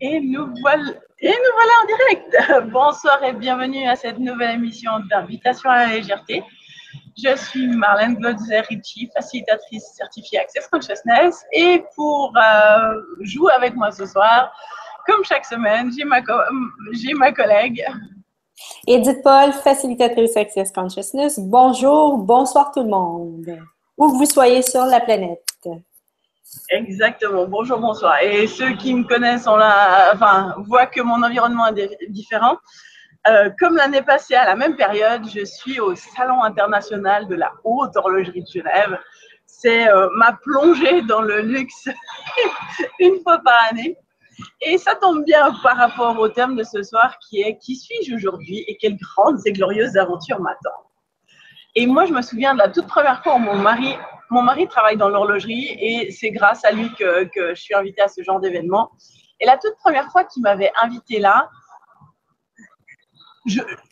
Et nous voilà en direct. Bonsoir et bienvenue à cette nouvelle émission d'invitation à la légèreté. Je suis Marlène Glotzer-Ritchie, facilitatrice certifiée Access Consciousness. Et pour jouer avec moi ce soir, comme chaque semaine, j'ai ma collègue. Edith Paul, facilitatrice Access Consciousness. Bonjour, bonsoir tout le monde, où que vous soyez sur la planète. Exactement, bonjour, bonsoir. Et ceux qui me connaissent voient que mon environnement est différent. Comme l'année passée, à la même période, je suis au Salon international de la haute horlogerie de Genève. C'est ma plongée dans le luxe une fois par année. Et ça tombe bien par rapport au thème de ce soir qui est « Qui suis-je aujourd'hui et quelles grandes et glorieuses aventures m'attendent ?» Et moi, je me souviens de la toute première fois où mon mari travaille dans l'horlogerie et c'est grâce à lui que je suis invitée à ce genre d'événement. Et la toute première fois qu'il m'avait invitée là,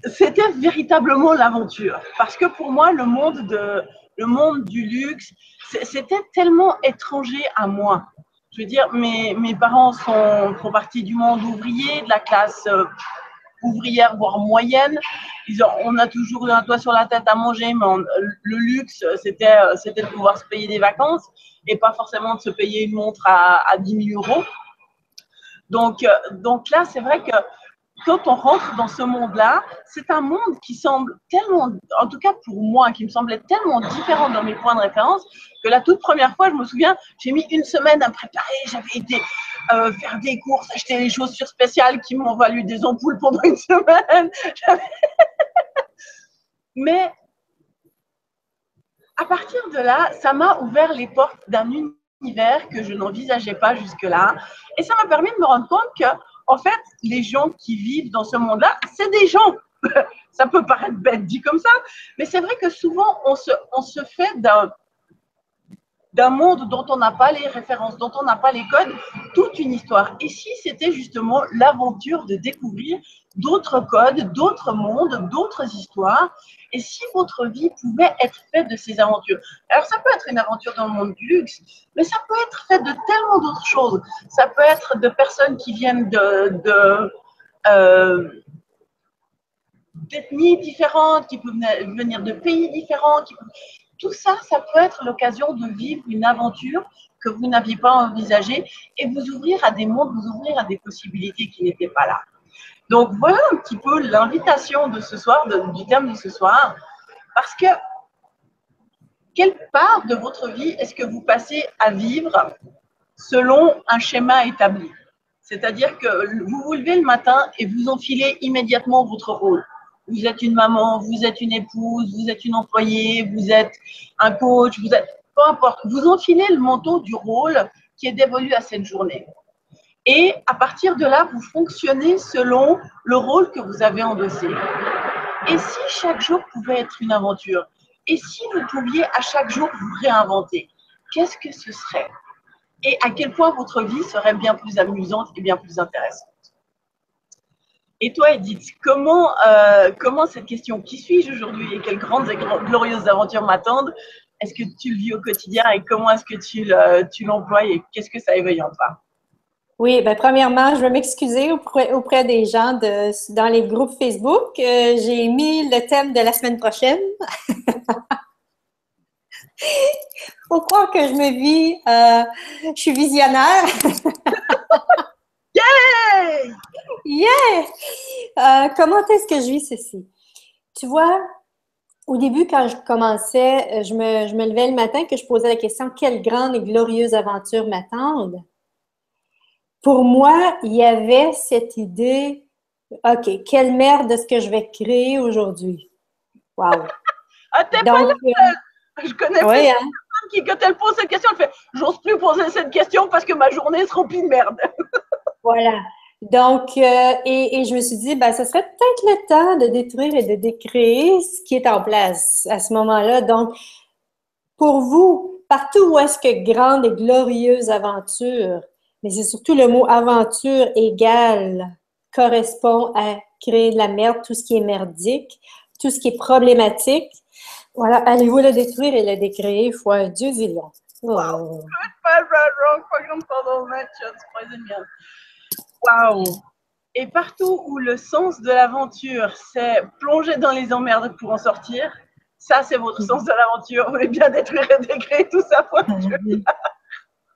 c'était véritablement l'aventure. Parce que pour moi, le monde du luxe, c'était tellement étranger à moi. Je veux dire, mes parents font partie du monde ouvrier, de la classe ouvrière, voire moyenne. On a toujours eu un toit sur la tête à manger, mais le luxe, c'était de pouvoir se payer des vacances et pas forcément de se payer une montre à 10 000 euros. Donc là, c'est vrai que quand on rentre dans ce monde-là, c'est un monde qui semble tellement, en tout cas pour moi, qui me semblait tellement différent dans mes points de référence, que la toute première fois, je me souviens, j'ai mis une semaine à me préparer, j'avais été faire des courses, acheter des chaussures spéciales qui m'ont valu des ampoules pendant une semaine. Mais à partir de là, ça m'a ouvert les portes d'un univers que je n'envisageais pas jusque-là. Et ça m'a permis de me rendre compte que, en fait, les gens qui vivent dans ce monde-là, c'est des gens. Ça peut paraître bête dit comme ça, mais c'est vrai que souvent, on se fait d'un monde dont on n'a pas les références, dont on n'a pas les codes, toute une histoire. Et si c'était justement l'aventure de découvrir d'autres codes, d'autres mondes, d'autres histoires, et si votre vie pouvait être faite de ces aventures. Alors ça peut être une aventure dans le monde du luxe, mais ça peut être fait de tellement d'autres choses. Ça peut être de personnes qui viennent d'ethnies différentes, qui peuvent venir de pays différents. Tout ça, ça peut être l'occasion de vivre une aventure que vous n'aviez pas envisagée et vous ouvrir à des mondes, vous ouvrir à des possibilités qui n'étaient pas là. Donc voilà un petit peu l'invitation de ce soir, du thème de ce soir, parce que quelle part de votre vie est-ce que vous passez à vivre selon un schéma établi? C'est-à-dire que vous vous levez le matin et vous enfilez immédiatement votre rôle. Vous êtes une maman, vous êtes une épouse, vous êtes une employée, vous êtes un coach, peu importe. Vous enfilez le manteau du rôle qui est dévolu à cette journée. Et à partir de là, vous fonctionnez selon le rôle que vous avez endossé. Et si chaque jour pouvait être une aventure? Et si vous pouviez à chaque jour vous réinventer? Qu'est-ce que ce serait? Et à quel point votre vie serait bien plus amusante et bien plus intéressante. Et toi, Edith, comment cette question « Qui suis-je aujourd'hui et quelles grandes et glorieuses aventures m'attendent » est-ce que tu le vis au quotidien et comment est-ce que tu l'emploies et qu'est-ce que ça éveille en toi? Oui, bien, premièrement, je veux m'excuser auprès des gens dans les groupes Facebook. J'ai mis le thème de la semaine prochaine. Faut croire que je me vis, je suis visionnaire. Yeah! Yeah! Comment est-ce que je vis ceci? Tu vois, au début, quand je commençais, je me levais le matin que je posais la question « Quelle grande et glorieuse aventure m'attendent? » Pour moi, il y avait cette idée « OK, quelle merde est-ce que je vais créer aujourd'hui? » Wow! Ah, t'es pas Donc, la seule! Je connais oui, plusieurs hein? personnes qui, quand elles posent cette question, elles font « J'ose plus poser cette question parce que ma journée se remplit de merde. » Voilà. Donc, et je me suis dit, ben, ce serait peut-être le temps de détruire et de décréer ce qui est en place à ce moment-là. Donc, pour vous, partout où est-ce que grande et glorieuse aventure, mais c'est surtout le mot aventure égale correspond à créer de la merde, tout ce qui est merdique, tout ce qui est problématique. Voilà, allez-vous le détruire et le décréer fois Dieu zillion. Wow, Oh. good, bad, right, wrong, fucking follow, match, surprising, bien. Waouh! Et partout où le sens de l'aventure, c'est plonger dans les emmerdes pour en sortir, ça, c'est votre sens de l'aventure. Vous voulez bien détruire et décréer tout ça, point de vue.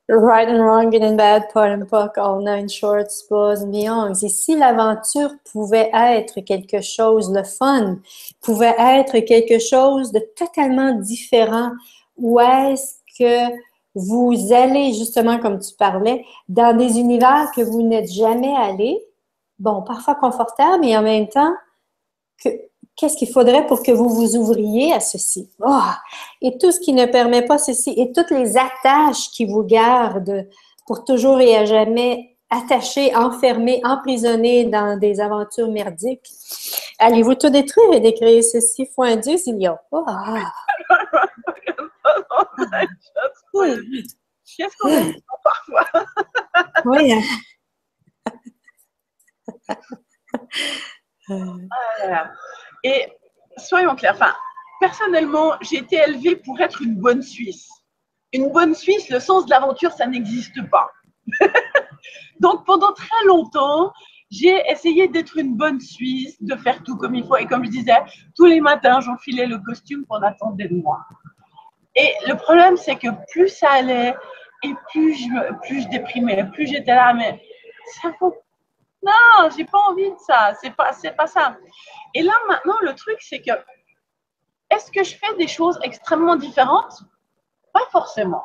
Right and wrong, good and bad, pot and puck, all nine shorts, boys and beyonds. Et si l'aventure pouvait être quelque chose, le fun pouvait être quelque chose de totalement différent, où est-ce que vous allez, justement, comme tu parlais, dans des univers que vous n'êtes jamais allés, bon, parfois confortables, mais en même temps, qu'est-ce qu'il faudrait pour que vous vous ouvriez à ceci? Oh! Et tout ce qui ne permet pas ceci, et toutes les attaches qui vous gardent pour toujours et à jamais attachés, enfermés, emprisonnés dans des aventures merdiques. Allez-vous tout détruire et décréer ceci fois un Dieu s'il y a? Oh! Oui. Qu'est-ce qu'on est parfois? Oui. Et soyons clairs, enfin, personnellement, j'ai été élevée pour être une bonne Suisse. Une bonne Suisse, le sens de l'aventure, ça n'existe pas. Donc, pendant très longtemps, j'ai essayé d'être une bonne Suisse, de faire tout comme il faut. Et comme je disais, tous les matins, j'enfilais le costume qu'on attendait de moi. Et le problème, c'est que plus ça allait, et plus je déprimais, plus j'étais là, mais ça vaut. Non, j'ai pas envie de ça, c'est pas ça. Et là, maintenant, le truc, c'est que, est-ce que je fais des choses extrêmement différentes? Pas forcément.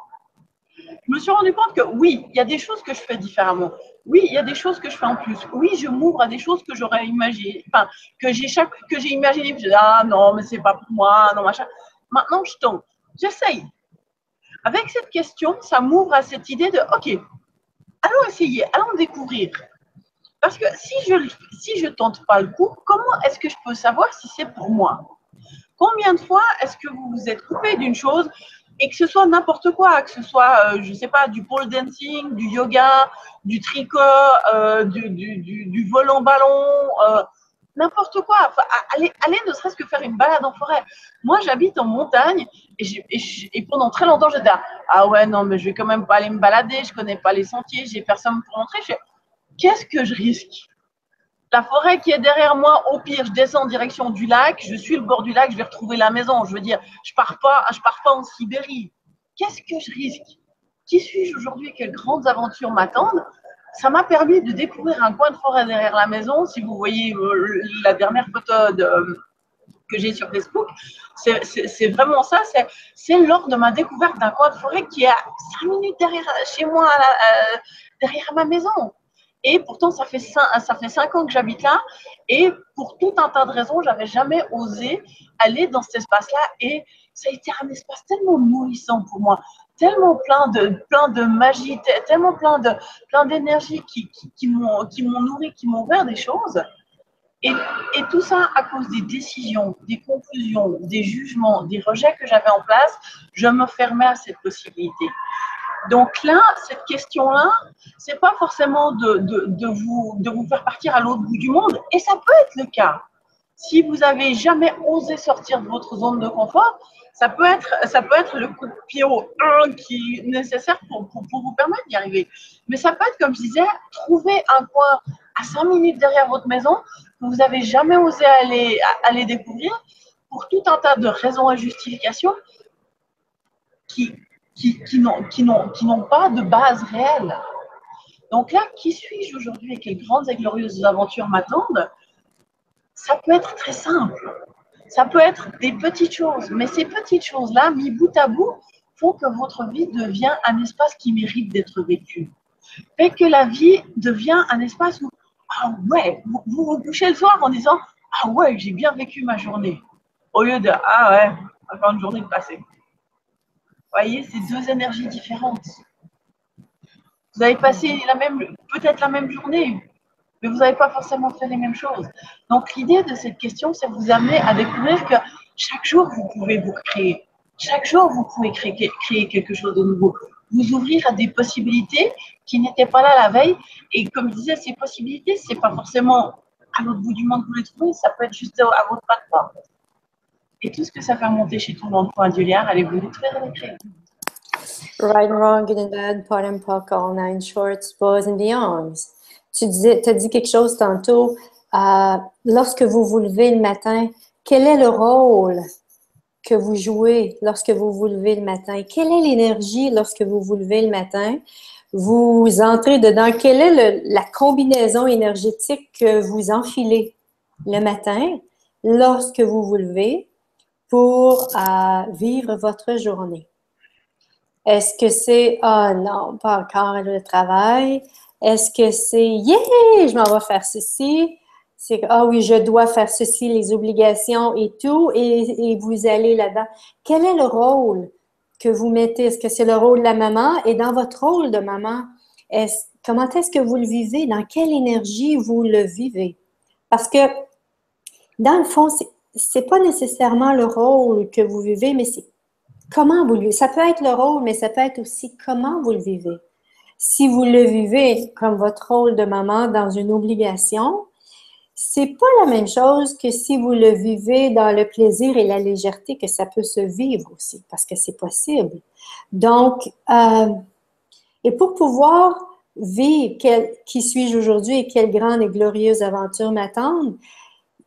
Je me suis rendu compte que oui, il y a des choses que je fais différemment. Oui, il y a des choses que je fais en plus. Oui, je m'ouvre à des choses que j'aurais imaginé, enfin, que j'ai imaginé. Je dis, ah non, mais c'est pas pour moi, non, machin. Maintenant, je tente. J'essaye. Avec cette question, ça m'ouvre à cette idée de, OK, allons essayer, allons découvrir. Parce que si je tente pas le coup, comment est-ce que je peux savoir si c'est pour moi? Combien de fois est-ce que vous vous êtes coupé d'une chose et que ce soit n'importe quoi, que ce soit, je sais pas, du pole dancing, du yoga, du tricot, du vol en ballon, n'importe quoi. Enfin, allez ne serait-ce que faire une balade en forêt. Moi, j'habite en montagne et pendant très longtemps, j'étais là, ah ouais, non, mais je vais quand même pas aller me balader, je connais pas les sentiers, j'ai personne pour montrer. Qu'est-ce que je risque? La forêt qui est derrière moi, au pire, je descends en direction du lac, je suis le bord du lac, je vais retrouver la maison. Je veux dire, je pars pas en Sibérie. Qu'est-ce que je risque? Qui suis-je aujourd'hui et quelles grandes aventures m'attendent? Ça m'a permis de découvrir un coin de forêt derrière la maison. Si vous voyez la dernière photo que j'ai sur Facebook, c'est vraiment ça. C'est lors de ma découverte d'un coin de forêt qui est à 5 minutes derrière chez moi, derrière ma maison. Et pourtant, ça fait 5 ans que j'habite là. Et pour tout un tas de raisons, j'avais jamais osé aller dans cet espace-là. Et ça a été un espace tellement nourrissant pour moi, tellement plein de magie, tellement plein d'énergie qui m'ont nourri, qui m'ont ouvert des choses. Et, et tout ça à cause des décisions, des conclusions, des jugements, des rejets que j'avais en place, je me fermais à cette possibilité. Donc là, cette question-là, c'est pas forcément de vous faire partir à l'autre bout du monde, et ça peut être le cas. Si vous avez jamais osé sortir de votre zone de confort, ça peut être le coup de pied au 1 qui est nécessaire pour vous permettre d'y arriver. Mais ça peut être, comme je disais, trouver un coin à 5 minutes derrière votre maison que vous n'avez jamais osé aller découvrir pour tout un tas de raisons et justifications qui n'ont pas de base réelle. Donc là, qui suis-je aujourd'hui et quelles grandes et glorieuses aventures m'attendent? Ça peut être très simple. Ça peut être des petites choses. Mais ces petites choses-là, mis bout à bout, font que votre vie devient un espace qui mérite d'être vécu. Fait que la vie devient un espace où, ah ouais, vous vous couchez le soir en disant, ah ouais, j'ai bien vécu ma journée. Au lieu de, ah ouais, encore une journée de passé. Vous voyez, c'est deux énergies différentes. Vous avez passé peut-être la même journée, mais vous n'avez pas forcément fait les mêmes choses. Donc, l'idée de cette question, c'est de vous amener à découvrir que chaque jour, vous pouvez vous créer. Chaque jour, vous pouvez créer quelque chose de nouveau. Vous ouvrir à des possibilités qui n'étaient pas là la veille. Et comme je disais, ces possibilités, ce n'est pas forcément à l'autre bout du monde que vous les trouvez, ça peut être juste à votre pas. Et tout ce que ça fait monter chez tout le monde, point du liard, allez vous détruire et les créer. Right and wrong, good and bad, pot and puck, all nine shorts, boys and beyonds. tu as dit quelque chose tantôt. Lorsque vous vous levez le matin, quel est le rôle que vous jouez lorsque vous vous levez le matin? Quelle est l'énergie lorsque vous vous levez le matin? Vous entrez dedans. Quelle est la combinaison énergétique que vous enfilez le matin lorsque vous vous levez pour vivre votre journée? Est-ce que c'est ah non, pas encore le travail? Est-ce que c'est yeah, je m'en vais faire ceci? C'est ah oui, je dois faire ceci, les obligations et tout, et vous allez là-dedans. Quel est le rôle que vous mettez? Est-ce que c'est le rôle de la maman? Et dans votre rôle de maman, comment est-ce que vous le vivez? Dans quelle énergie vous le vivez? Parce que dans le fond, c'est pas nécessairement le rôle que vous vivez, mais c'est comment vous le vivez. Ça peut être le rôle, mais ça peut être aussi comment vous le vivez. Si vous le vivez comme votre rôle de maman dans une obligation, c'est pas la même chose que si vous le vivez dans le plaisir et la légèreté que ça peut se vivre aussi, parce que c'est possible. Donc, et pour pouvoir vivre qui suis-je aujourd'hui et quelle grande et glorieuse aventure m'attendent,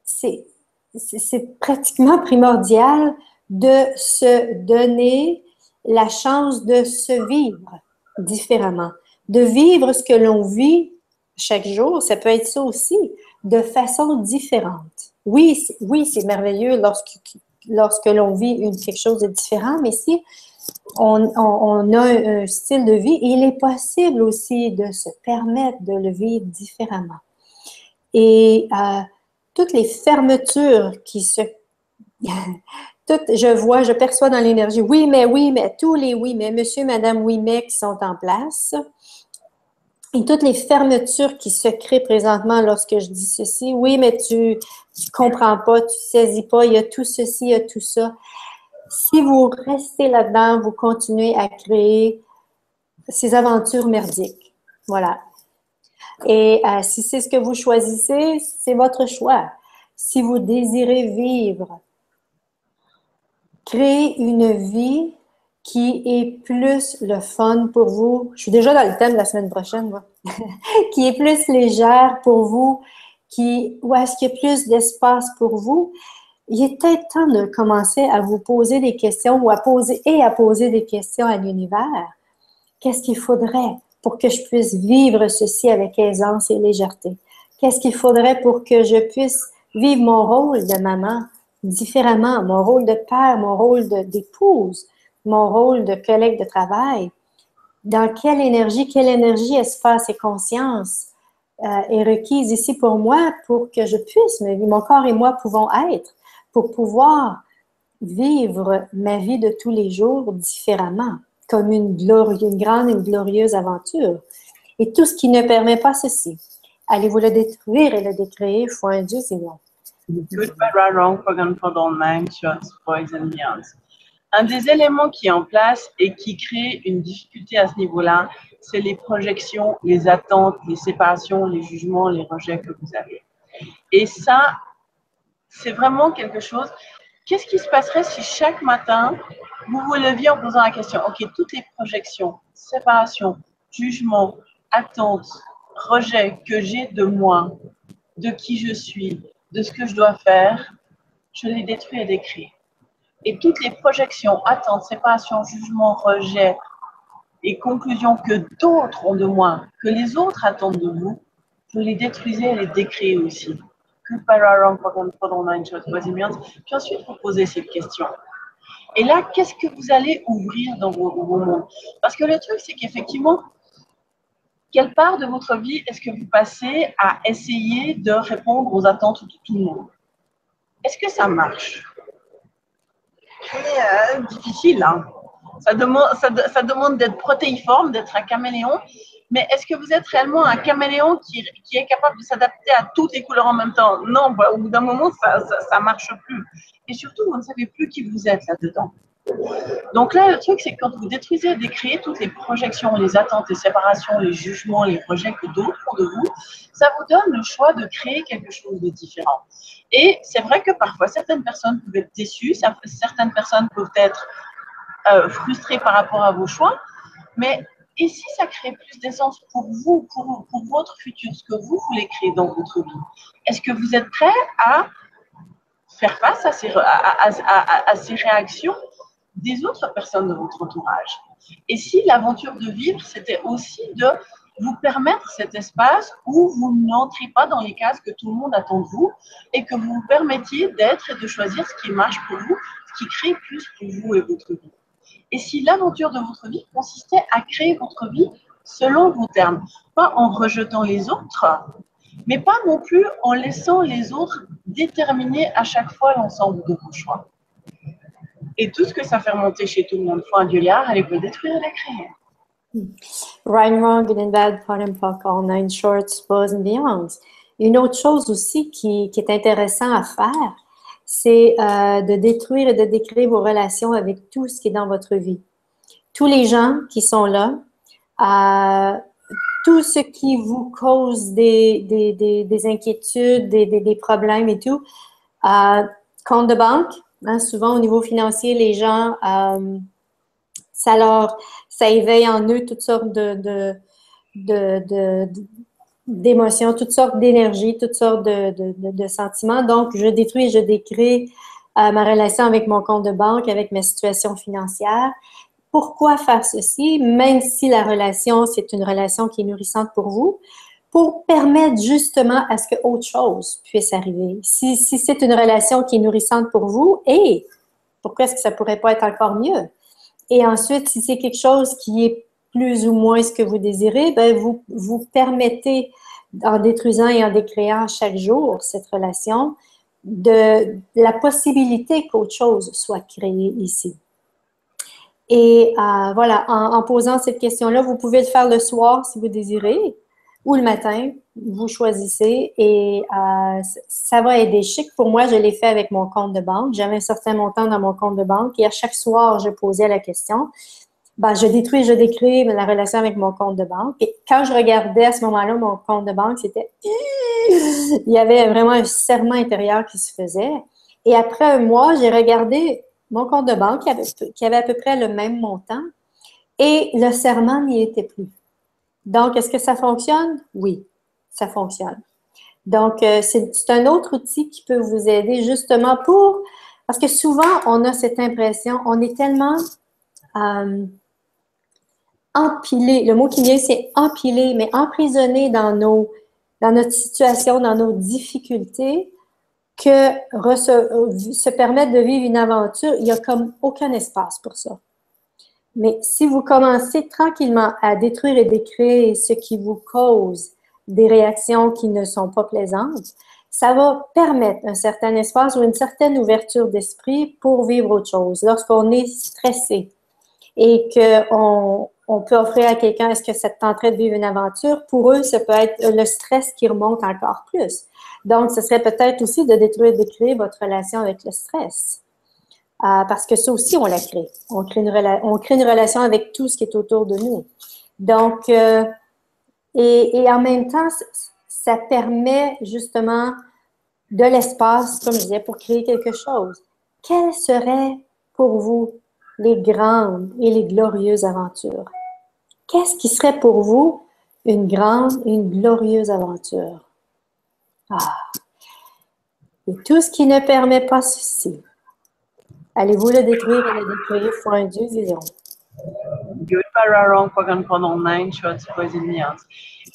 c'est pratiquement primordial de se donner la chance de se vivre différemment, de vivre ce que l'on vit chaque jour. Ça peut être ça aussi, de façon différente. Oui, c'est merveilleux lorsque l'on vit quelque chose de différent, mais si on a un style de vie, il est possible aussi de se permettre de le vivre différemment. Et toutes les fermetures qui se... je perçois dans l'énergie, oui, mais, tous les oui, mais, monsieur, madame, oui, mais qui sont en place. Et toutes les fermetures qui se créent présentement lorsque je dis ceci, oui, mais tu comprends pas, tu saisis pas, il y a tout ceci, il y a tout ça. Si vous restez là-dedans, vous continuez à créer ces aventures merdiques. Voilà. Et si c'est ce que vous choisissez, c'est votre choix. Si vous désirez vivre, créer une vie qui est plus le fun pour vous. Je suis déjà dans le thème de la semaine prochaine, moi. Qui est plus légère pour vous, où est-ce qu'il y a plus d'espace pour vous. Il est peut-être temps de commencer à vous poser des questions ou à poser des questions à l'univers. Qu'est-ce qu'il faudrait pour que je puisse vivre ceci avec aisance et légèreté? Qu'est-ce qu'il faudrait pour que je puisse vivre mon rôle de maman différemment, mon rôle de père, mon rôle d'épouse, mon rôle de collègue de travail? Dans quelle énergie, espace et conscience est requise ici pour moi pour que je puisse me vivre? Mon corps et moi pouvons être pour pouvoir vivre ma vie de tous les jours différemment, comme une grande et glorieuse aventure. Et tout ce qui ne permet pas ceci, allez-vous le détruire et le décréer, foi un Dieu, Seigneur. Good, bad, right, wrong, Pagan, for online, shots, boys and beyonds. Un des éléments qui est en place et qui crée une difficulté à ce niveau-là, c'est les projections, les attentes, les séparations, les jugements, les rejets que vous avez. Et ça, c'est vraiment quelque chose. Qu'est-ce qui se passerait si chaque matin, vous vous leviez en posant la question, OK, toutes les projections, séparations, jugements, attentes, rejets que j'ai de moi, de qui je suis, de ce que je dois faire, je les détruis et décris. Et toutes les projections, attentes, séparations, jugements, rejets et conclusions que d'autres ont de moi, que les autres attendent de vous, je les détruisais et les décris aussi. Puis ensuite, vous posez cette question. Et là, qu'est-ce que vous allez ouvrir dans vos mondes? Parce que le truc, c'est qu'effectivement, quelle part de votre vie est-ce que vous passez à essayer de répondre aux attentes de tout le monde? Est-ce que ça marche? C'est difficile, hein? Ça demande d'être protéiforme, d'être un caméléon. Mais est-ce que vous êtes réellement un caméléon qui est capable de s'adapter à toutes les couleurs en même temps? Non, bah, au bout d'un moment, ça marche plus. Et surtout, vous ne savez plus qui vous êtes là-dedans. Donc là, le truc, c'est que quand vous détruisez et décréez toutes les projections, les attentes, les séparations, les jugements, les projets que d'autres font de vous, ça vous donne le choix de créer quelque chose de différent. Et c'est vrai que parfois, certaines personnes peuvent être déçues, certaines personnes peuvent être frustrées par rapport à vos choix, mais Et si ça crée plus d'essence pour vous, pour votre futur, ce que vous voulez créer dans votre vie, est-ce que vous êtes prêt à faire face à ces réactions des autres personnes de votre entourage? Et si l'aventure de vivre, c'était aussi de vous permettre cet espace où vous n'entrez pas dans les cases que tout le monde attend de vous et que vous vous permettiez d'être et de choisir ce qui marche pour vous, ce qui crée plus pour vous et votre vie. Et si l'aventure de votre vie consistait à créer votre vie selon vos termes, pas en rejetant les autres, mais pas non plus en laissant les autres déterminer à chaque fois l'ensemble de vos choix. Et tout ce que ça fait remonter chez tout le monde, faut un gueulard, elle peut détruire et la créer. Right and wrong, good and bad, pot and pock, all nine shorts, bows and beyonds. Une autre chose aussi qui est intéressant à faire, c'est de détruire et de décrire vos relations avec tout ce qui est dans votre vie. Tous les gens qui sont là, tout ce qui vous cause des inquiétudes, des problèmes et tout. Compte de banque, hein, souvent au niveau financier, les gens, ça éveille en eux toutes sortes d'émotions, toutes sortes d'énergies, toutes sortes de sentiments. Donc, je détruis et je décris ma relation avec mon compte de banque, avec ma situation financière. Pourquoi faire ceci, même si la relation, c'est une relation qui est nourrissante pour vous, pour permettre justement à ce que autre chose puisse arriver. Si c'est une relation qui est nourrissante pour vous, et pourquoi est-ce que ça pourrait pas être encore mieux? Et ensuite, si c'est quelque chose qui est plus ou moins ce que vous désirez, ben vous permettez, en détruisant et en décréant chaque jour cette relation, de la possibilité qu'autre chose soit créée ici. Et voilà, en posant cette question-là, vous pouvez le faire le soir si vous désirez, ou le matin, vous choisissez et ça va aider. Je sais que pour moi, je l'ai fait avec mon compte de banque. J'avais un certain montant dans mon compte de banque et à chaque soir, je posais la question. Ben, je détruis, je décris la relation avec mon compte de banque. Et quand je regardais à ce moment-là mon compte de banque, c'était... Il y avait vraiment un serrement intérieur qui se faisait. Et après un mois, j'ai regardé mon compte de banque qui avait à peu près le même montant et le serrement n'y était plus. Donc, est-ce que ça fonctionne? Oui, ça fonctionne. Donc, c'est un autre outil qui peut vous aider justement pour... Parce que souvent, on a cette impression, on est tellement empilé, le mot qui vient, c'est empilé, mais emprisonné dans notre situation, dans nos difficultés, que se permettre de vivre une aventure, il n'y a comme aucun espace pour ça. Mais si vous commencez tranquillement à détruire et décréer ce qui vous cause des réactions qui ne sont pas plaisantes, ça va permettre un certain espace ou une certaine ouverture d'esprit pour vivre autre chose. Lorsqu'on est stressé et qu'on peut offrir à quelqu'un, est-ce que ça te tenterait de vivre une aventure? Pour eux, ça peut être le stress qui remonte encore plus. Donc, ce serait peut-être aussi de détruire et décréer votre relation avec le stress. Parce que ça aussi, on la crée. On crée une relation avec tout ce qui est autour de nous. Donc, et en même temps, ça permet justement de l'espace, comme je disais, pour créer quelque chose. Quelles seraient pour vous les grandes et les glorieuses aventures? Qu'est-ce qui serait pour vous une grande et une glorieuse aventure? Et tout ce qui ne permet pas ceci, allez-vous le détruire et le détruire for un Dieu disons. Good, bad, wrong, pendant 9 shots, poison meals.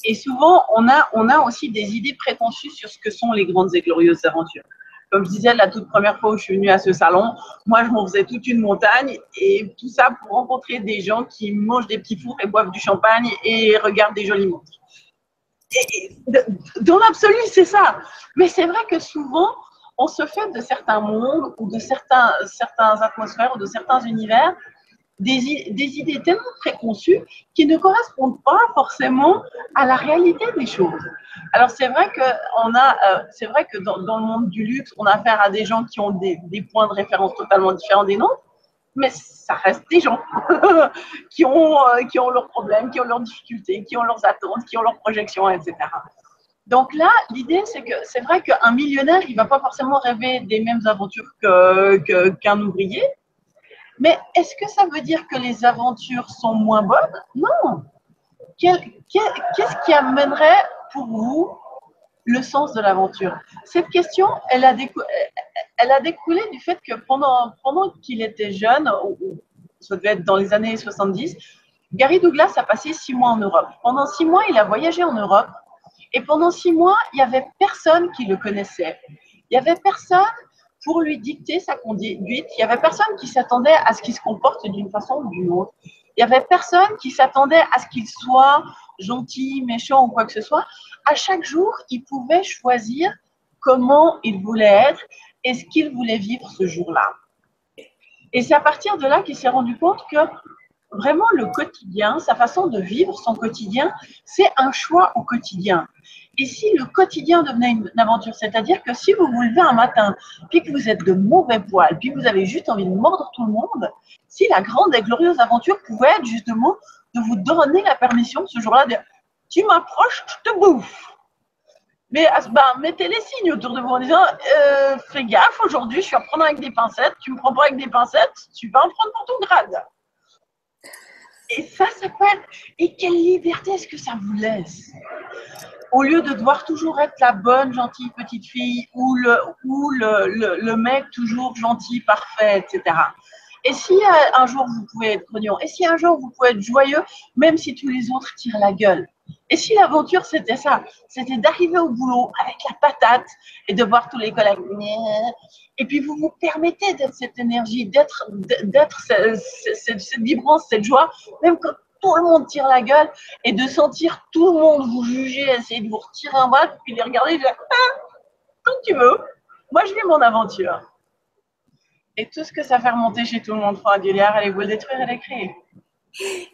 Et souvent, on a aussi des idées préconçues sur ce que sont les grandes et glorieuses aventures. Comme je disais, la toute première fois où je suis venue à ce salon, moi, je m'en faisais toute une montagne et tout ça pour rencontrer des gens qui mangent des petits fours et boivent du champagne et regardent des jolies montres. Et dans l'absolu, c'est ça. Mais c'est vrai que souvent, on se fait de certains mondes ou de certains atmosphères ou de certains univers des idées tellement préconçues qui ne correspondent pas forcément à la réalité des choses. Alors c'est vrai que dans le monde du luxe, on a affaire à des gens qui ont des points de référence totalement différents des nôtres, mais ça reste des gens qui ont leurs problèmes, qui ont leurs difficultés, qui ont leurs attentes, qui ont leurs projections, etc. Donc là, l'idée, c'est que c'est vrai qu'un millionnaire, il ne va pas forcément rêver des mêmes aventures qu'un ouvrier, Mais est-ce que ça veut dire que les aventures sont moins bonnes? Non. Qu'est-ce qui amènerait pour vous le sens de l'aventure? Cette question, elle a découlé du fait que pendant qu'il était jeune, ça devait être dans les années 70, Gary Douglas a passé 6 mois en Europe. Pendant 6 mois, il a voyagé en Europe et pendant 6 mois, il n'y avait personne qui le connaissait. Il n'y avait personne pour lui dicter sa conduite. Il n'y avait personne qui s'attendait à ce qu'il se comporte d'une façon ou d'une autre. Il n'y avait personne qui s'attendait à ce qu'il soit gentil, méchant ou quoi que ce soit. À chaque jour, il pouvait choisir comment il voulait être et ce qu'il voulait vivre ce jour-là. Et c'est à partir de là qu'il s'est rendu compte que vraiment le quotidien, sa façon de vivre son quotidien, c'est un choix au quotidien. Et si le quotidien devenait une aventure, c'est-à-dire que si vous vous levez un matin, puis que vous êtes de mauvais poil, puis que vous avez juste envie de mordre tout le monde, si la grande et glorieuse aventure pouvait être justement de vous donner la permission ce jour-là de « tu m'approches, je te bouffe ». Mais mettez les signes autour de vous en disant fais gaffe, aujourd'hui je suis à prendre avec des pincettes, tu me prends pas avec des pincettes, tu vas en prendre pour ton grade. Et ça peut être. Et quelle liberté est-ce que ça vous laisse? Au lieu de devoir toujours être la bonne, gentille petite fille ou le mec toujours gentil, parfait, etc. Et si un jour vous pouvez être grognon, et si un jour vous pouvez être joyeux, même si tous les autres tirent la gueule. Et si l'aventure c'était ça, c'était d'arriver au boulot avec la patate et de voir tous les collègues. Et puis vous vous permettez d'être cette énergie, d'être cette vibrance, cette joie, même quand tout le monde tire la gueule et de sentir tout le monde vous juger, essayer de vous retirer un bras, puis les regarder et dire quand tu veux, moi je vis mon aventure. Et tout ce que ça fait remonter chez tout le monde, Franck Aguilera, allez vous le détruire et l'écrire.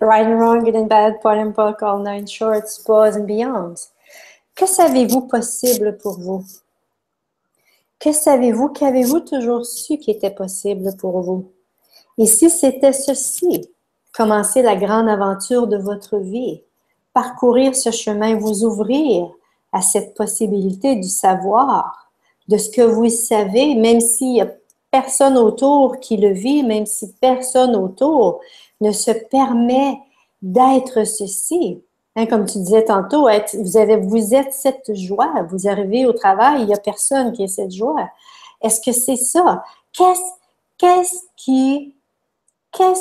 Right and wrong, good and bad, pot and pock, all nine shorts, pause and beyond. Que savez-vous possible pour vous? Que savez-vous, qu'avez-vous toujours su qui était possible pour vous? Et si c'était ceci, commencer la grande aventure de votre vie, parcourir ce chemin, vous ouvrir à cette possibilité du savoir, de ce que vous savez, même s'il n'y a personne autour qui le vit, même si personne autour ne se permet d'être ceci. Hein, comme tu disais tantôt, vous êtes cette joie. Vous arrivez au travail, il n'y a personne qui ait cette joie. Est-ce que c'est ça? Qu'est-ce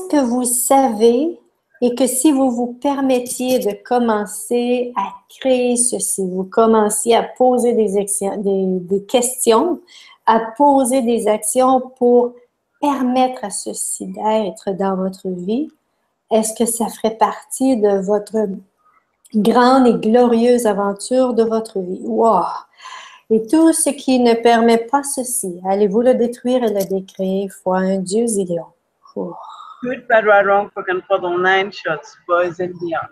que vous savez et que si vous vous permettiez de commencer à créer ceci, vous commenciez à poser des questions, à poser des actions pour permettre à ceci d'être dans votre vie, est-ce que ça ferait partie de votre grande et glorieuse aventure de votre vie? Wow! Et tout ce qui ne permet pas ceci, allez-vous le détruire et le décréer, foi un Dieu zillion. Good, bad, right, wrong, fuck and for all nine shots, boys and beyond.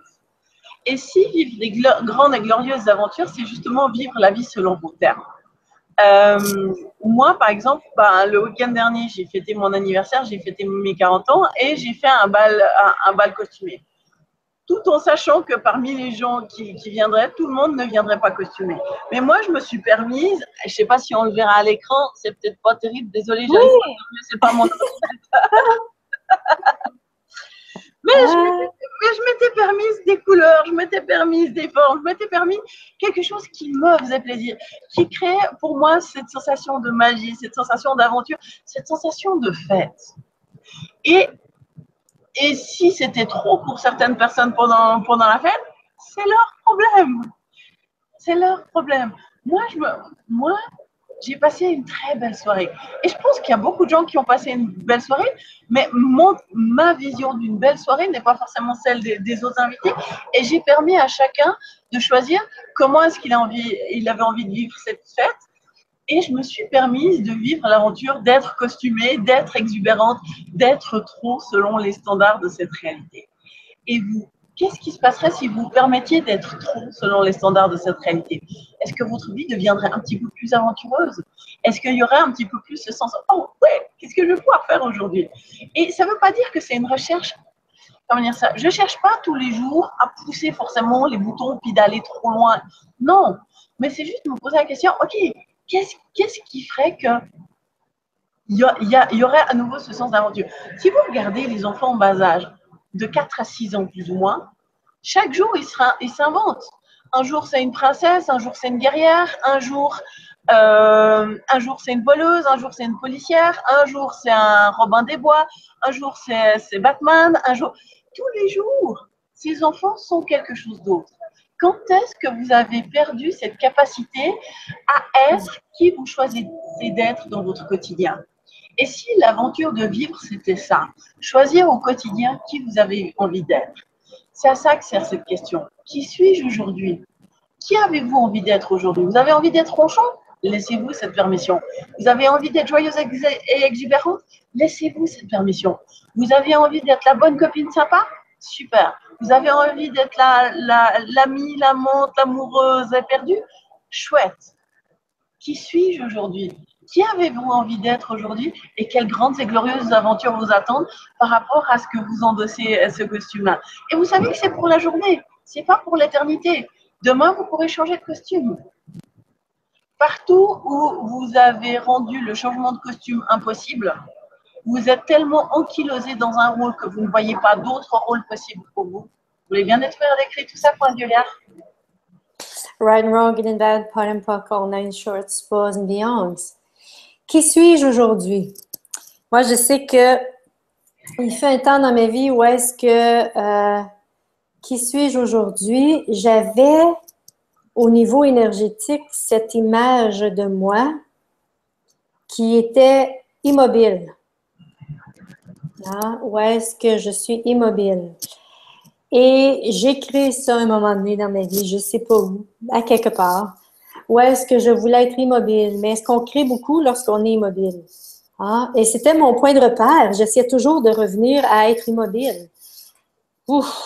Et si vivre des grandes et glorieuses aventures, c'est justement vivre la vie selon vos termes. Moi, par exemple, le week-end dernier, j'ai fêté mon anniversaire, j'ai fêté mes 40 ans et j'ai fait un bal costumé. Tout en sachant que parmi les gens qui viendraient, tout le monde ne viendrait pas costumé. Mais moi, je me suis permise, je ne sais pas si on le verra à l'écran, c'est peut-être pas terrible, désolé, j'arrive pas, mais c'est pas mon mais je m'étais permise des couleurs, je m'étais permise des formes, je m'étais permis quelque chose qui me faisait plaisir, qui créait pour moi cette sensation de magie, cette sensation d'aventure, cette sensation de fête. Et si c'était trop pour certaines personnes pendant la fête, c'est leur problème. C'est leur problème. Moi, j'ai passé une très belle soirée. Et je pense qu'il y a beaucoup de gens qui ont passé une belle soirée, mais ma vision d'une belle soirée n'est pas forcément celle des autres invités. Et j'ai permis à chacun de choisir comment est-ce qu'il avait envie de vivre cette fête. Et je me suis permise de vivre l'aventure d'être costumée, d'être exubérante, d'être trop selon les standards de cette réalité. Et vous, qu'est-ce qui se passerait si vous permettiez d'être trop selon les standards de cette réalité? Est-ce que votre vie deviendrait un petit peu plus aventureuse? Est-ce qu'il y aurait un petit peu plus ce sens « Oh, ouais, qu'est-ce que je vais pouvoir faire aujourd'hui ?» Et ça ne veut pas dire que c'est une recherche. Comment dire ça? Je ne cherche pas tous les jours à pousser forcément les boutons puis d'aller trop loin. Non, mais c'est juste me poser la question « Ok, qu'est-ce qui ferait que il y aurait à nouveau ce sens d'aventure. Si vous regardez les enfants en bas âge, de 4 à 6 ans plus ou moins, chaque jour, ils s'inventent. Un jour, c'est une princesse, un jour, c'est une guerrière, un jour c'est une voleuse, un jour, c'est une policière, un jour, c'est un Robin des Bois, un jour, c'est Batman, un jour. Tous les jours, ces enfants sont quelque chose d'autre. Quand est-ce que vous avez perdu cette capacité à être qui vous choisissez d'être dans votre quotidien? Et si l'aventure de vivre, c'était ça, choisir au quotidien qui vous avez envie d'être? C'est à ça que sert cette question. Qui suis-je aujourd'hui? Qui avez-vous envie d'être aujourd'hui? Vous avez envie d'être ronchon? Laissez-vous cette permission. Vous avez envie d'être joyeuse et exubérante? Laissez-vous cette permission. Vous avez envie d'être la bonne copine sympa? Super. Vous avez envie d'être l'amie, l'amante, l'amoureuse éperdue? Chouette. Qui suis-je aujourd'hui? Qui avez-vous envie d'être aujourd'hui? Et quelles grandes et glorieuses aventures vous attendent par rapport à ce que vous endossez ce costume-là? Et vous savez que c'est pour la journée, c'est pas pour l'éternité. Demain, vous pourrez changer de costume. Partout où vous avez rendu le changement de costume impossible, vous êtes tellement ankylosé dans un rôle que vous ne voyez pas d'autres rôles possibles pour vous. Vous voulez bien détruire et décrire tout ça, point de liard? Right and wrong, good and bad, pot and puck, all nine shorts, pause and beyonds. Qui suis-je aujourd'hui? Moi, je sais que il fait un temps dans ma vie où est-ce que qui suis-je aujourd'hui? J'avais au niveau énergétique cette image de moi qui était immobile. Hein? Où est-ce que je suis immobile? Et j'ai créé ça à un moment donné dans ma vie, je ne sais pas où, à quelque part. Où est-ce que je voulais être immobile? Mais est-ce qu'on crée beaucoup lorsqu'on est immobile? Hein? Et c'était mon point de repère. J'essayais toujours de revenir à être immobile. Ouf!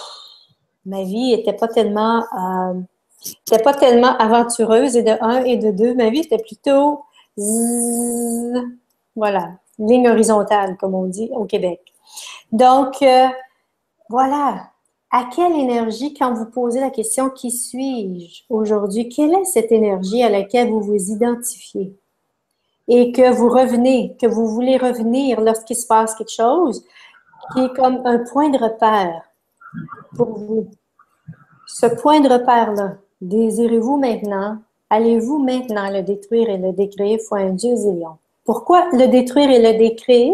Ma vie n'était pas tellement aventureuse, et de un et de deux. Ma vie était plutôt zzz, voilà, ligne horizontale, comme on dit au Québec. Donc, voilà. À quelle énergie, quand vous posez la question qui suis-je aujourd'hui, quelle est cette énergie à laquelle vous vous identifiez? Et que vous revenez, que vous voulez revenir lorsqu'il se passe quelque chose qui est comme un point de repère pour vous. Ce point de repère-là, désirez-vous maintenant? Allez-vous maintenant le détruire et le décréer fois un Dieu zillion? Pourquoi le détruire et le décréer?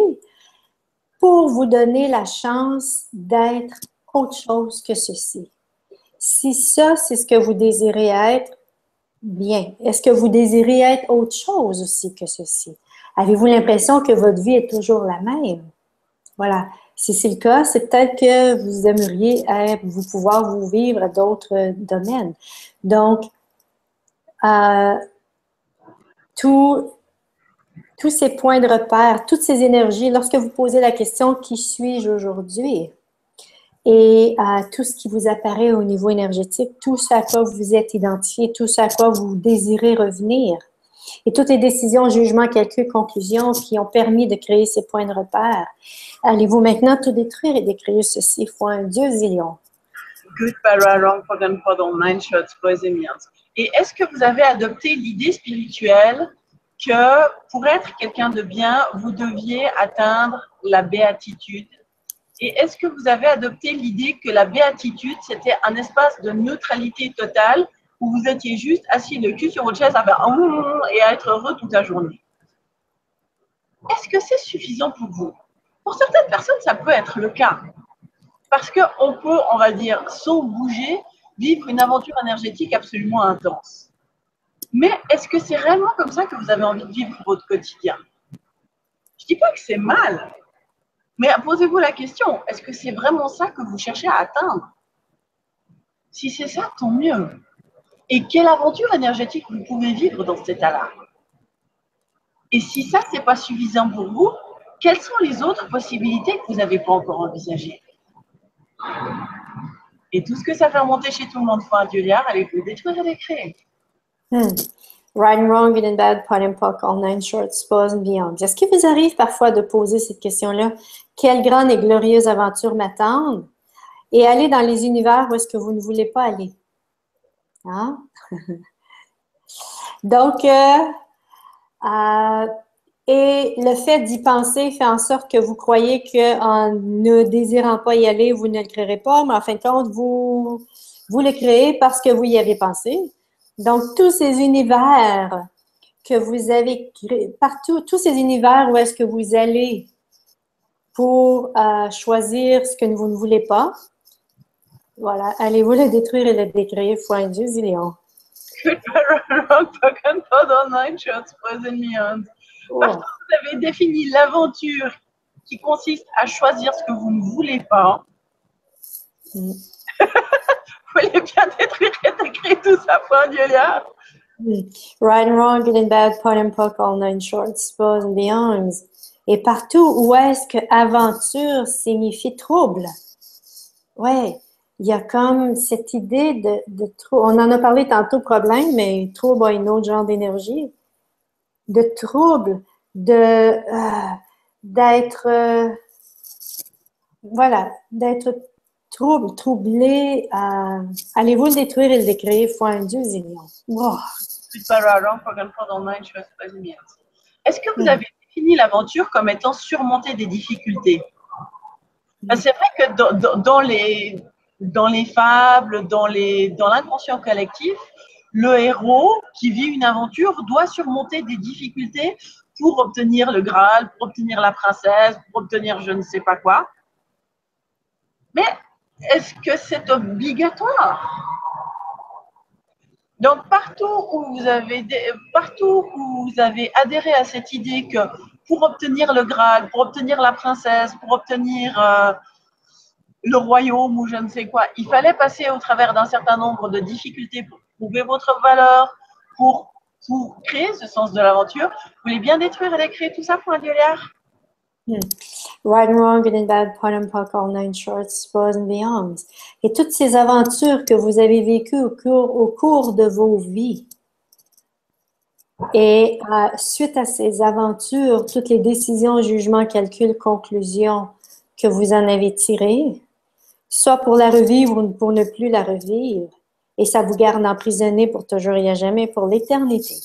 Pour vous donner la chance d'être autre chose que ceci. Si ça, c'est ce que vous désirez être, bien. Est-ce que vous désirez être autre chose aussi que ceci? Avez-vous l'impression que votre vie est toujours la même? Voilà. Si c'est le cas, c'est peut-être que vous aimeriez vous pouvoir vous vivre à d'autres domaines. Donc, tous ces points de repère, toutes ces énergies, lorsque vous posez la question « Qui suis-je aujourd'hui? » et tout ce qui vous apparaît au niveau énergétique, tout ce à quoi vous vous êtes identifié, tout ce à quoi vous désirez revenir, et toutes les décisions, jugements, calculs, conclusions qui ont permis de créer ces points de repère. Allez-vous maintenant tout détruire et décrire ceci fois un Dieu zillion? Good, bad, wrong, forgotten, pardon, nine shots, boys and girls. Et est-ce que vous avez adopté l'idée spirituelle que pour être quelqu'un de bien, vous deviez atteindre la béatitude? Et est-ce que vous avez adopté l'idée que la béatitude, c'était un espace de neutralité totale où vous étiez juste assis le cul sur votre chaise à faire et à être heureux toute la journée? Est-ce que c'est suffisant pour vous? Pour certaines personnes, ça peut être le cas. Parce qu'on peut, on va dire, sans bouger, vivre une aventure énergétique absolument intense. Mais est-ce que c'est réellement comme ça que vous avez envie de vivre votre quotidien? Je ne dis pas que c'est mal, mais posez-vous la question, est-ce que c'est vraiment ça que vous cherchez à atteindre? Si c'est ça, tant mieux. Et quelle aventure énergétique vous pouvez vivre dans cet état-là? Et si ça, ce n'est pas suffisant pour vous, quelles sont les autres possibilités que vous n'avez pas encore envisagées? Et tout ce que ça fait remonter chez tout le monde fois un Dieu liard, allez-vous le détruire et décréer? Right and wrong, good and bad, pot and puck, all nine shorts, pause and beyond. Est-ce qu'il vous arrive parfois de poser cette question-là? Quelle grande et glorieuse aventure m'attend? Et aller dans les univers où est-ce que vous ne voulez pas aller? Hein? Donc, Et le fait d'y penser fait en sorte que vous croyez qu'en ne désirant pas y aller, vous ne le créerez pas, mais en fin de compte, vous le créez parce que vous y avez pensé. Donc, tous ces univers que vous avez créés, partout, tous ces univers où est-ce que vous allez pour choisir ce que vous ne voulez pas, voilà, allez-vous le détruire et le décréer fois un zillion. Parce que vous avez défini l'aventure qui consiste à choisir ce que vous ne voulez pas. Vous voulez bien détruire et décrire tout ça pour un milliard. Right and wrong, good and bad, pot and puck, all nine shorts, suppose and beyonds. Et partout où est-ce que aventure signifie trouble? Ouais, il y a comme cette idée de trouble. On en a parlé tantôt, problème, mais trouble a un autre genre d'énergie. De trouble, d'être, voilà, d'être troublé. Allez-vous le détruire et le décréer fois un dieu zillion? Wow. Est-ce que vous avez défini l'aventure comme étant surmonter des difficultés? C'est vrai que dans les fables, dans l'inconscient collectif, le héros qui vit une aventure doit surmonter des difficultés pour obtenir le Graal, pour obtenir la princesse, pour obtenir je ne sais pas quoi. Mais est-ce que c'est obligatoire? Donc, partout où vous avez adhéré à cette idée que pour obtenir le Graal, pour obtenir la princesse, pour obtenir le royaume ou je ne sais quoi, il fallait passer au travers d'un certain nombre de difficultés pour prouver votre valeur, pour créer ce sens de l'aventure. Vous voulez bien détruire et décrire tout ça pour un milliard? Right and wrong, good and bad, pot and puck, all nine shorts, suppose and beyonds. Et toutes ces aventures que vous avez vécues au cours de vos vies. Et suite à ces aventures, toutes les décisions, jugements, calculs, conclusions que vous en avez tirées, soit pour la revivre ou pour ne plus la revivre, et ça vous garde emprisonné pour toujours et à jamais, pour l'éternité.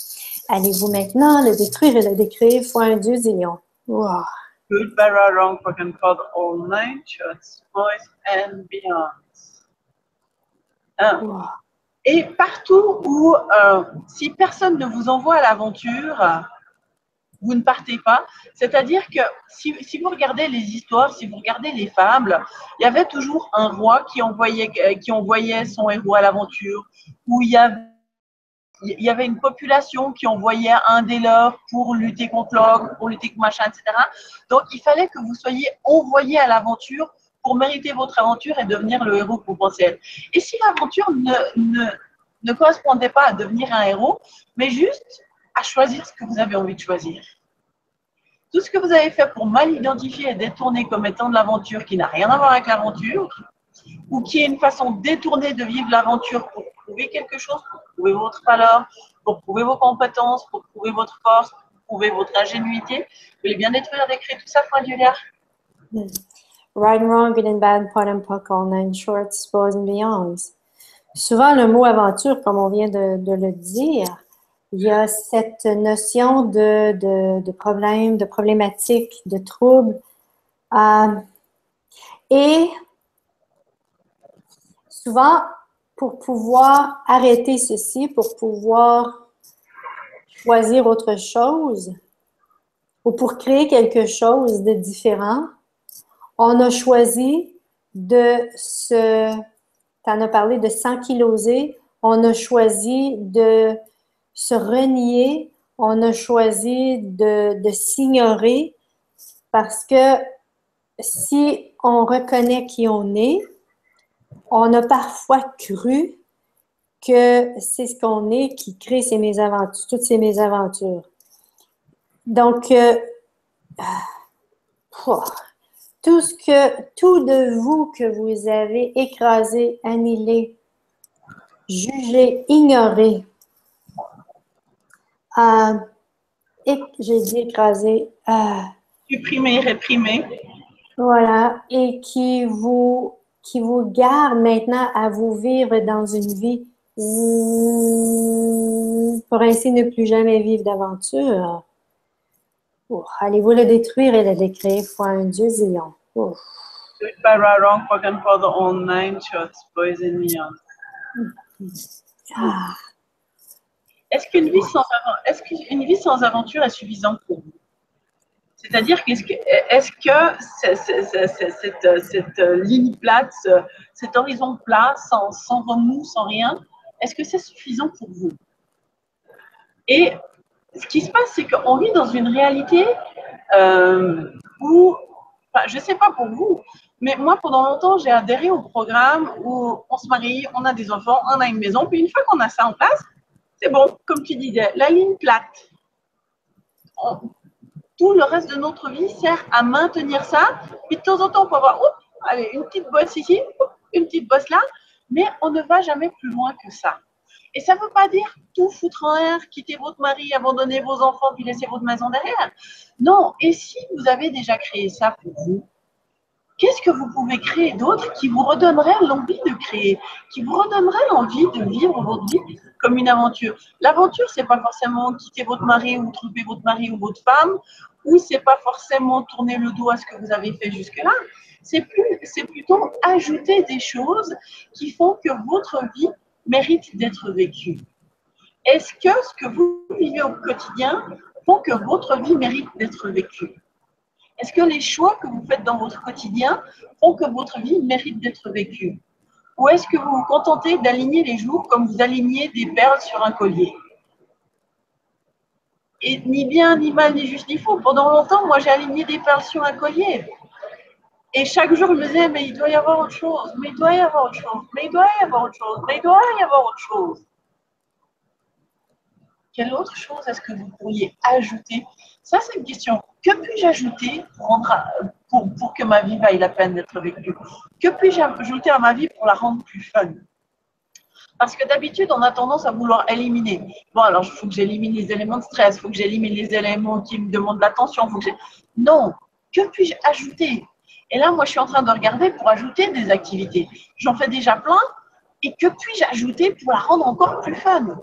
Allez-vous maintenant le détruire et le décrire fois un dieu zillion? Wow. Good, bad, right, wrong, fucking called all nine shots, boys and beyond. Wow. Et partout où, si personne ne vous envoie à l'aventure, vous ne partez pas. C'est-à-dire que si vous regardez les histoires, si vous regardez les fables, il y avait toujours un roi qui envoyait son héros à l'aventure, où il y avait une population qui envoyait un des leurs pour lutter contre l'ogre, pour lutter contre machin, etc. Donc, il fallait que vous soyez envoyé à l'aventure pour mériter votre aventure et devenir le héros que vous pensez être. Et si l'aventure ne correspondait pas à devenir un héros, mais juste à choisir ce que vous avez envie de choisir. Tout ce que vous avez fait pour mal identifier et détourner comme étant de l'aventure qui n'a rien à voir avec l'aventure, ou qui est une façon détournée de vivre l'aventure pour prouver quelque chose, pour prouver votre valeur, pour prouver vos compétences, pour prouver votre force, pour prouver votre ingénuité. Vous voulez bien détruire, décrire tout ça, point Julia? Right and wrong, good and bad, pot and puck, all nine shorts, suppose and beyonds. Souvent, le mot aventure, comme on vient de le dire, il y a cette notion de problème, de problématique, de trouble. Et souvent, pour pouvoir arrêter ceci, pour pouvoir choisir autre chose, ou pour créer quelque chose de différent, on a choisi t'en as parlé de s'ankyloser, on a choisi de se renier, on a choisi de s'ignorer parce que si on reconnaît qui on est, on a parfois cru que c'est ce qu'on est qui crée toutes ces mésaventures. Donc, tout de vous que vous avez écrasé, annihilé, jugé, ignoré, j'ai dit écrasé, supprimé, réprimé. Voilà, et qui vous garde maintenant à vous vivre dans une vie pour ainsi ne plus jamais vivre d'aventure. Oh, allez-vous le détruire et le décréer fois un Dieu zillion. Oh. Good, bad, right, wrong, spoken for the all 9 shots, boys and beyond. Ah. Est-ce qu'une vie sans aventure est suffisante pour vous? C'est-à-dire cette ligne plate, cet horizon plat, sans remous, sans rien, est-ce que c'est suffisant pour vous? Et ce qui se passe, c'est qu'on vit dans une réalité où, enfin, je ne sais pas pour vous, mais moi, pendant longtemps, j'ai adhéré au programme où on se marie, on a des enfants, on a une maison, puis une fois qu'on a ça en place, c'est bon, comme tu disais, la ligne plate. Tout le reste de notre vie sert à maintenir ça. Puis de temps en temps, on peut avoir allez, une petite bosse ici, une petite bosse là, mais on ne va jamais plus loin que ça. Et ça ne veut pas dire tout foutre en l'air, quitter votre mari, abandonner vos enfants, puis laisser votre maison derrière. Non, et si vous avez déjà créé ça pour vous, qu'est-ce que vous pouvez créer d'autre qui vous redonnerait l'envie de créer, qui vous redonnerait l'envie de vivre votre vie comme une aventure? L'aventure, c'est pas forcément quitter votre mari ou tromper votre mari ou votre femme, ou c'est pas forcément tourner le dos à ce que vous avez fait jusque-là. C'est plutôt ajouter des choses qui font que votre vie mérite d'être vécue. Est-ce que ce que vous vivez au quotidien font que votre vie mérite d'être vécue? Est-ce que les choix que vous faites dans votre quotidien font que votre vie mérite d'être vécue? Ou est-ce que vous vous contentez d'aligner les jours comme vous alignez des perles sur un collier? Et ni bien, ni mal, ni juste, ni faux. Pendant longtemps, moi, j'ai aligné des perles sur un collier. Et chaque jour, je me disais, mais il doit y avoir autre chose, mais il doit y avoir autre chose, mais il doit y avoir autre chose, mais il doit y avoir autre chose. Quelle autre chose est-ce que vous pourriez ajouter? Ça, c'est une question. Que puis-je ajouter pour que ma vie vaille la peine d'être vécue? Que puis-je ajouter à ma vie pour la rendre plus fun? Parce que d'habitude, on a tendance à vouloir éliminer. Bon, alors, il faut que j'élimine les éléments de stress, il faut que j'élimine les éléments qui me demandent l'attention. Non, que puis-je ajouter? Et là, moi, je suis en train de regarder pour ajouter des activités. J'en fais déjà plein. Et que puis-je ajouter pour la rendre encore plus fun?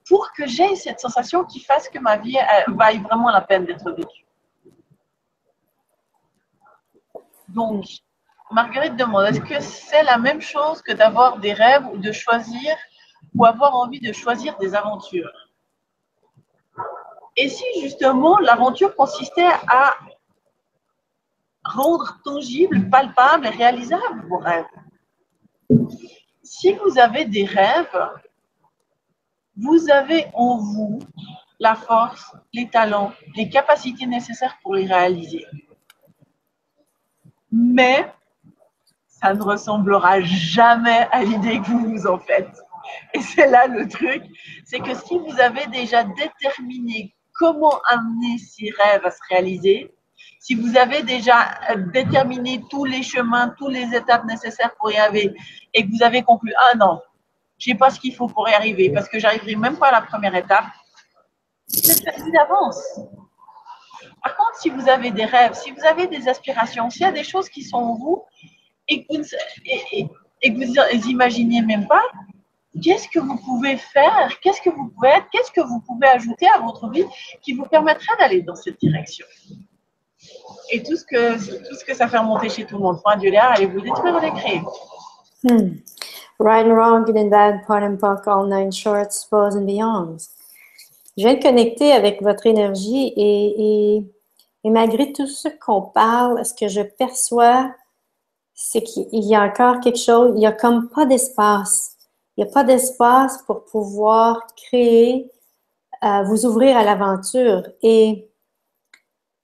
Pour que j'aie cette sensation qui fasse que ma vie vaille vraiment la peine d'être vécue. Donc, Marguerite demande, est-ce que c'est la même chose que d'avoir des rêves ou de choisir ou avoir envie de choisir des aventures? Et si justement l'aventure consistait à rendre tangible, palpable et réalisable vos rêves? Si vous avez des rêves, vous avez en vous la force, les talents, les capacités nécessaires pour les réaliser. Mais ça ne ressemblera jamais à l'idée que vous vous en faites. Et c'est là le truc, c'est que si vous avez déjà déterminé comment amener ces rêves à se réaliser, si vous avez déjà déterminé tous les chemins, toutes les étapes nécessaires pour y arriver, et que vous avez conclu, ah non, je n'ai pas ce qu'il faut pour y arriver, parce que j'arriverai même pas à la première étape, c'est perdu d'avance. Par contre, si vous avez des rêves, si vous avez des aspirations, s'il y a des choses qui sont en vous et que vous imaginez même pas, qu'est-ce que vous pouvez faire, qu'est-ce que vous pouvez être, qu'est-ce que vous pouvez ajouter à votre vie qui vous permettra d'aller dans cette direction. Et tout ce que ça fait remonter chez tout le monde, point Dieu l'air, allez vous détruire ou les créer. Right and wrong, good and bad, part and puck, all 9 shorts, bows and beyonds. Je viens de connecter avec votre énergie et malgré tout ce qu'on parle, ce que je perçois, c'est qu'il y a encore quelque chose, il n'y a comme pas d'espace. Il n'y a pas d'espace pour pouvoir créer, vous ouvrir à l'aventure. Et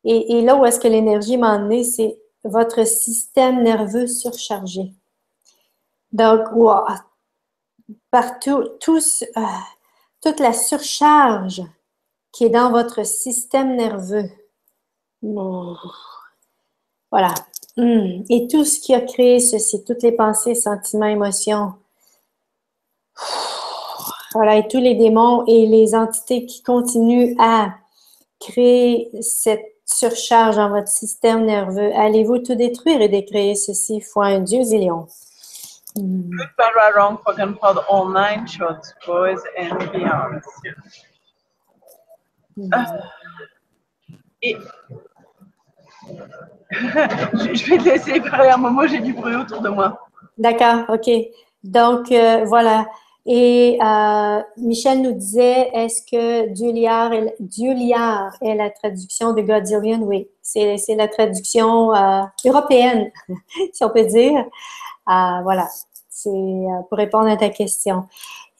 là où est-ce que l'énergie m'a emmené, c'est votre système nerveux surchargé. Donc, wow, partout, toute la surcharge qui est dans votre système nerveux. Voilà. Et tout ce qui a créé ceci, toutes les pensées, sentiments, émotions. Voilà, et tous les démons et les entités qui continuent à créer cette surcharge dans votre système nerveux. Allez-vous tout détruire et décréer ceci fois un Dieu zillion? Good, bad, right, wrong, spoken for the all 9 shots, boys and beyond. Et je vais te laisser parler un moment, j'ai du bruit autour de moi. D'accord, OK. Donc, voilà. Et Michel nous disait, est-ce que Dieu liard est la traduction de Godzillion? Oui, c'est la traduction européenne, si on peut dire. Voilà, c'est pour répondre à ta question.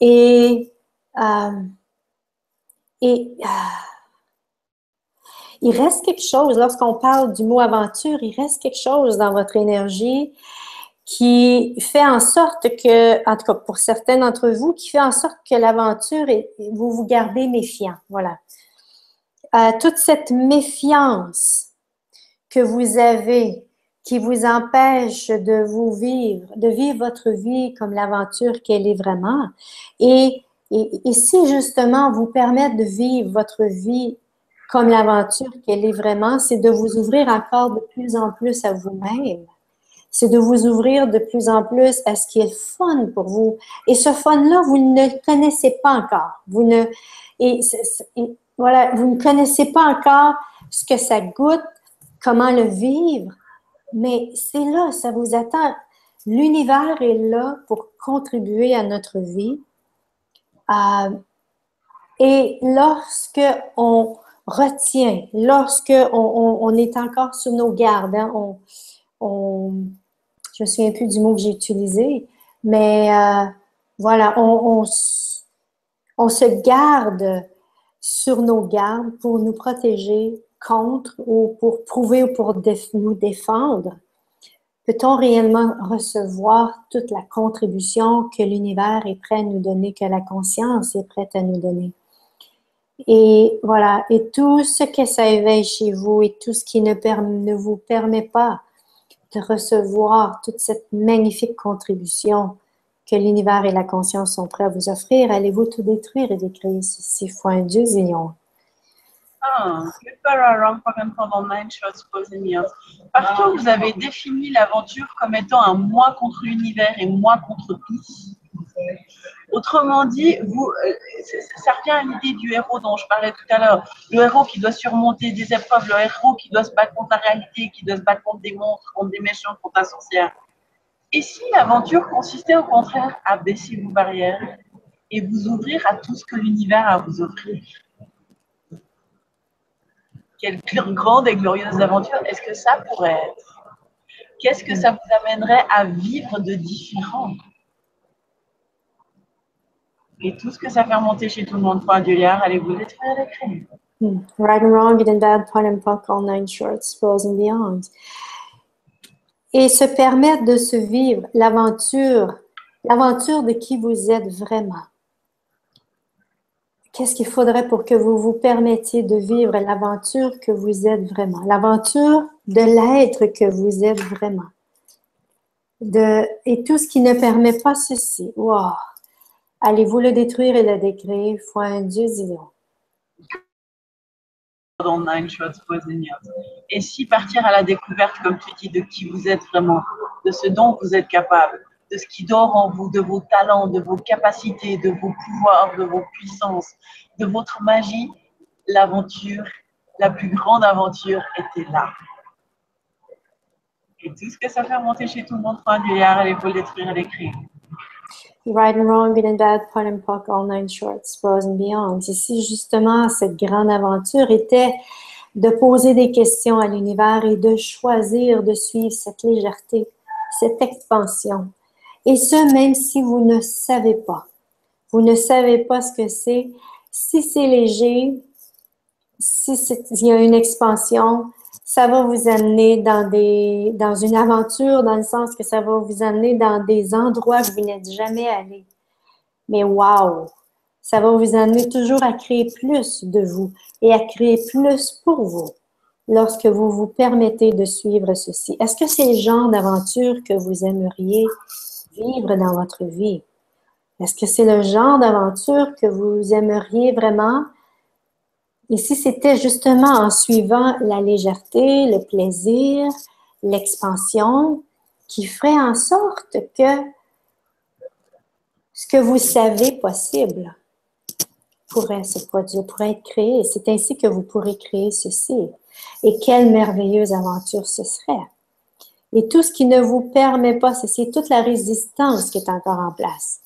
Et, euh, et il reste quelque chose, lorsqu'on parle du mot aventure, il reste quelque chose dans votre énergie qui fait en sorte que, en tout cas pour certains d'entre vous, qui fait en sorte que l'aventure, vous vous gardez méfiant. Voilà. Toute cette méfiance que vous avez, qui vous empêche de vivre votre vie comme l'aventure qu'elle est vraiment, et si justement vous permettre de vivre votre vie comme l'aventure qu'elle est vraiment, c'est de vous ouvrir encore de plus en plus à vous-même. C'est de vous ouvrir de plus en plus à ce qui est fun pour vous. Et ce fun-là, vous ne le connaissez pas encore. Et, et voilà, vous ne connaissez pas encore ce que ça goûte, comment le vivre, mais c'est là, ça vous attend. L'univers est là pour contribuer à notre vie. Et lorsque on retient, lorsque on est encore sur nos gardes, hein, je me souviens plus du mot que j'ai utilisé, mais voilà, on se garde sur nos gardes pour nous protéger contre ou pour prouver ou pour nous défendre. Peut-on réellement recevoir toute la contribution que l'univers est prêt à nous donner, que la conscience est prête à nous donner? Et voilà, et tout ce que ça éveille chez vous et tout ce qui ne vous permet pas de recevoir toute cette magnifique contribution que l'univers et la conscience sont prêts à vous offrir, allez-vous tout détruire et décréer ceci fois un Dieu zillion? Partout, vous avez défini l'aventure comme étant un moi contre l'univers et moi contre tous. Autrement dit, ça revient à l'idée du héros dont je parlais tout à l'heure. Le héros qui doit surmonter des épreuves, le héros qui doit se battre contre la réalité, qui doit se battre contre des monstres, contre des méchants, contre la sorcière. Et si l'aventure consistait au contraire à baisser vos barrières et vous ouvrir à tout ce que l'univers a à vous offrir? Quelle grande et glorieuse aventure est-ce que ça pourrait être? Qu'est-ce que ça vous amènerait à vivre de différent? Et tout ce que ça fait remonter chez tout le monde, point du liard, allez-vous détruire les crimes? Right and wrong, good and bad, point and puck, all nine shorts, balls and beyond. Et se permettre de se vivre l'aventure de qui vous êtes vraiment. Qu'est-ce qu'il faudrait pour que vous vous permettiez de vivre l'aventure que vous êtes vraiment, l'aventure de l'être que vous êtes vraiment. Et tout ce qui ne permet pas ceci, wow, allez-vous le détruire et le décréer, fois un Dieu zillion. Et si partir à la découverte, comme tu dis, de qui vous êtes vraiment, de ce dont vous êtes capable, de ce qui dort en vous, de vos talents, de vos capacités, de vos pouvoirs, de vos puissances, de votre magie, l'aventure, la plus grande aventure était là. Et tout ce que ça fait remonter chez tout le monde, point du liard, allez-vous le détruire et l'écrire. Right and wrong, good and bad, point and puck, all nine shorts, balls and beyond. Ici, justement, cette grande aventure était de poser des questions à l'univers et de choisir de suivre cette légèreté, cette expansion. Et ce, même si vous ne savez pas. Vous ne savez pas ce que c'est. Si c'est léger, il y a une expansion, ça va vous amener dans une aventure, dans le sens que ça va vous amener dans des endroits que vous n'êtes jamais allés. Mais wow! Ça va vous amener toujours à créer plus de vous et à créer plus pour vous lorsque vous vous permettez de suivre ceci. Est-ce que c'est le genre d'aventure que vous aimeriez vivre dans votre vie? Est-ce que c'est le genre d'aventure que vous aimeriez vraiment? Et si c'était justement en suivant la légèreté, le plaisir, l'expansion, qui ferait en sorte que ce que vous savez possible pourrait se produire, pourrait être créé. C'est ainsi que vous pourrez créer ceci. Et quelle merveilleuse aventure ce serait. Et tout ce qui ne vous permet pas, c'est toute la résistance qui est encore en place.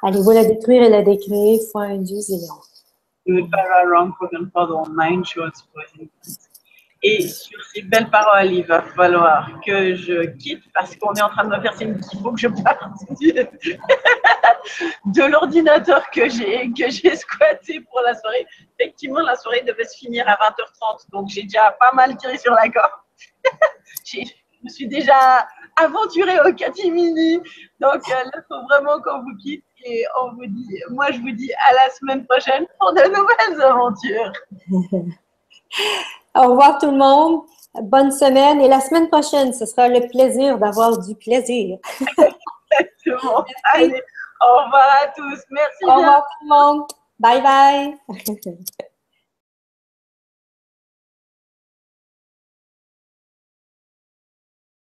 Allez-vous la détruire et la décréer, foi un Dieu zéon. Et sur ces belles paroles, il va falloir que je quitte parce qu'on est en train de me faire signe qu'il faut que je parte de l'ordinateur que j'ai squatté pour la soirée. Effectivement, la soirée devait se finir à 20h30, donc j'ai déjà pas mal tiré sur la corde. Je me suis déjà aventurée au catimini. Donc là, il faut vraiment qu'on vous quitte et on vous dit, moi je vous dis à la semaine prochaine pour de nouvelles aventures. Au revoir tout le monde. Bonne semaine. Et la semaine prochaine, ce sera le plaisir d'avoir du plaisir. Exactement. Allez, au revoir à tous. Merci bien. Au revoir tout le monde. Bye bye.